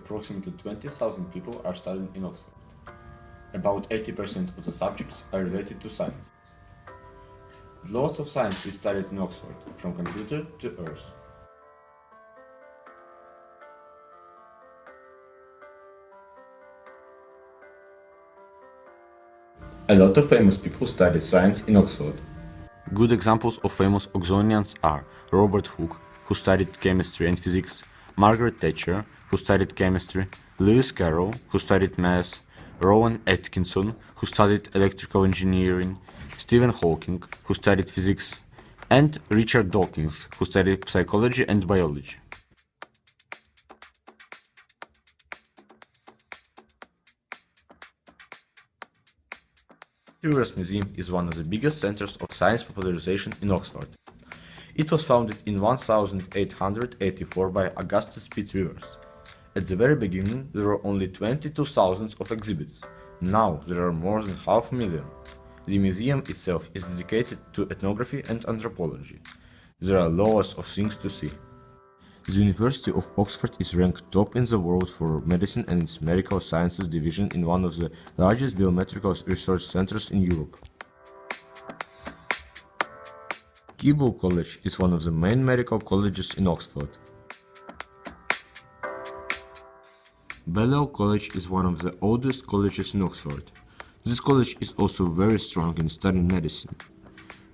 approximately 20,000 people are studying in Oxford. About 80% of the subjects are related to science. Lots of science is studied in Oxford, from computer to Earth. A lot of famous people studied science in Oxford. Good examples of famous Oxonians are Robert Hooke, who studied chemistry and physics, Margaret Thatcher, who studied chemistry, Lewis Carroll, who studied maths, Rowan Atkinson, who studied electrical engineering, Stephen Hawking, who studied physics, and Richard Dawkins, who studied psychology and biology. Cherwell Museum is one of the biggest centers of science popularization in Oxford. It was founded in 1884 by Augustus Pitt Rivers. At the very beginning, there were only 22,000 of exhibits. Now there are more than 500,000. The museum itself is dedicated to ethnography and anthropology. There are lots of things to see. The University of Oxford is ranked top in the world for medicine and its medical sciences division in one of the largest biomedical research centers in Europe. Cherwell College is one of the main medical colleges in Oxford. Balliol College is one of the oldest colleges in Oxford. This college is also very strong in studying medicine.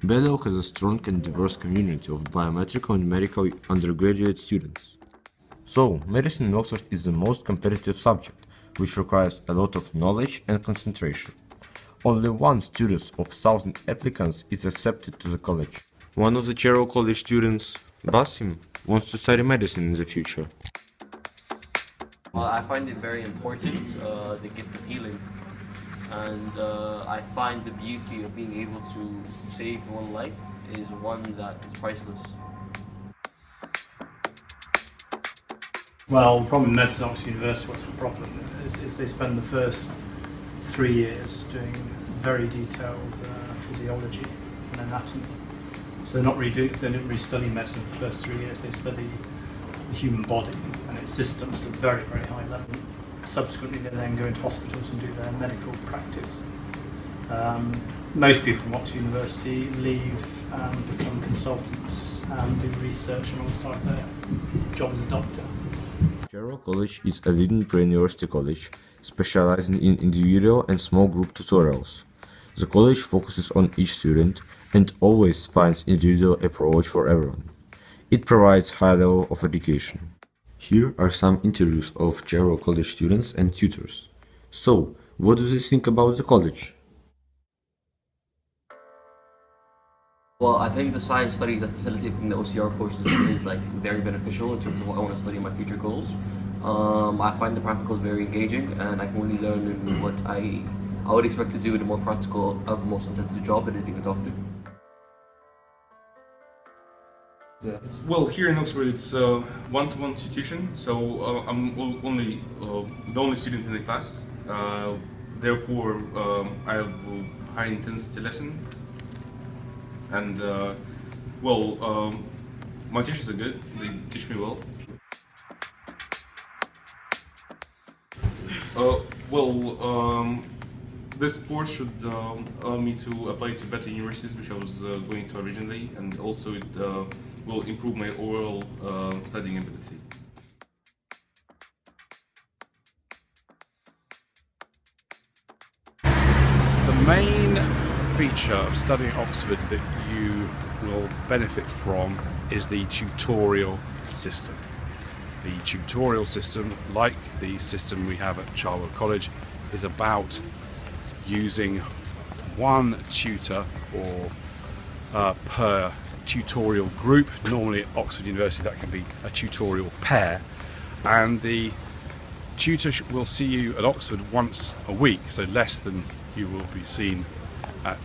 Balliol has a strong and diverse community of biomedical and medical undergraduate students. So, medicine in Oxford is the most competitive subject, which requires a lot of knowledge and concentration. Only one student of 1,000 applicants is accepted to the college. One of the Cherwell College students, Basim, wants to study medicine in the future. Well, I find it very important, the gift of healing. And I find the beauty of being able to save one life is one that is priceless. Well, the problem with medicine at Oxford University, what's the problem, is they spend the first 3 years doing very detailed physiology and anatomy. So they don't really study medicine for the first 3 years. They study the human body and its systems at a very, very high level. Subsequently, they then go into hospitals and do their medical practice. Most people from Oxford University leave and become consultants and do research alongside their job as a doctor. Cherwell College is a leading pre-university college, specializing in individual and small group tutorials. The college focuses on each student and always finds individual approach for everyone. It provides high level of education. Here are some interviews of Cherwell College students and tutors. So, what do they think about the college? Well, I think the science studies that facilitate within the OCR courses is like very beneficial in terms of what I want to study in my future goals. I find the practicals very engaging, and I can really learn in what I would expect to do in a more practical, most intensive job than being a doctor. Well, here in Oxford it's one-to-one tuition, so I'm only the only student in the class. Therefore, I have high intensity lesson, and my teachers are good. They teach me well. This course should allow me to apply to better universities, which I was going to originally, and also it will improve my overall studying ability. The main feature of studying at Oxford that you will benefit from is the tutorial system. The tutorial system, like the system we have at Cherwell College, is about using one tutor or per tutorial group. Normally at Oxford University that can be a tutorial pair, and the tutor will see you at Oxford once a week, so less than you will be seen at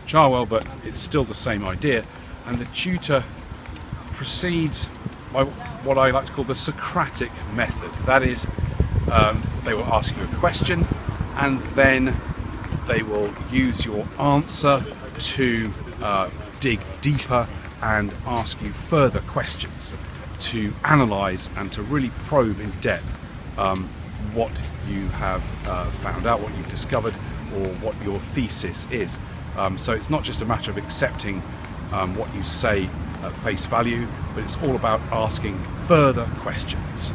Cherwell, but it's still the same idea. And the tutor proceeds by what I like to call the Socratic method. That is, they will ask you a question, and then they will use your answer to dig deeper and ask you further questions to analyse and to really probe in depth what you have found out, what you've discovered, or what your thesis is. So it's not just a matter of accepting what you say at face value, but it's all about asking further questions.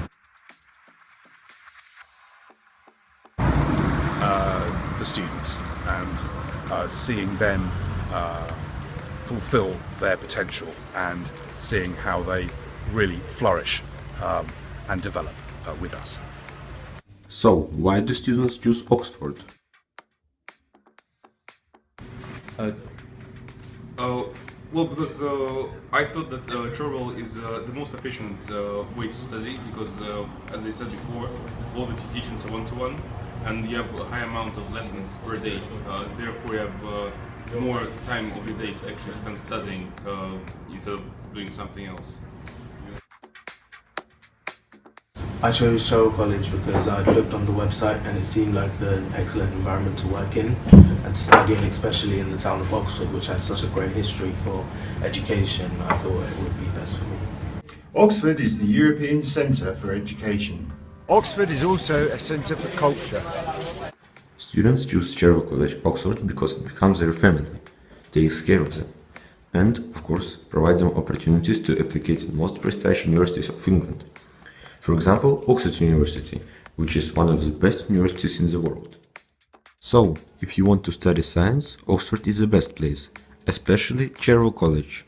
The students and seeing them fulfill their potential and seeing how they really flourish and develop with us. So, why do students choose Oxford? Well, because I thought that Cherwell is the most efficient way to study, because as I said before, all the teachings are one-to-one, and you have a high amount of lessons per day. Therefore, you have more time of your days actually spent studying instead of doing something else. I chose Cherwell College because I'd looked on the website and it seemed like an excellent environment to work in and to study in, especially in the town of Oxford, which has such a great history for education. I thought it would be best for me. Oxford is the European Centre for Education. Oxford is also a centre for culture. Students choose Cherwell College Oxford because it becomes their family, takes care of them, and, of course, provides them opportunities to apply in most prestigious universities of England. For example, Oxford University, which is one of the best universities in the world. So, if you want to study science, Oxford is the best place, especially Cherwell College.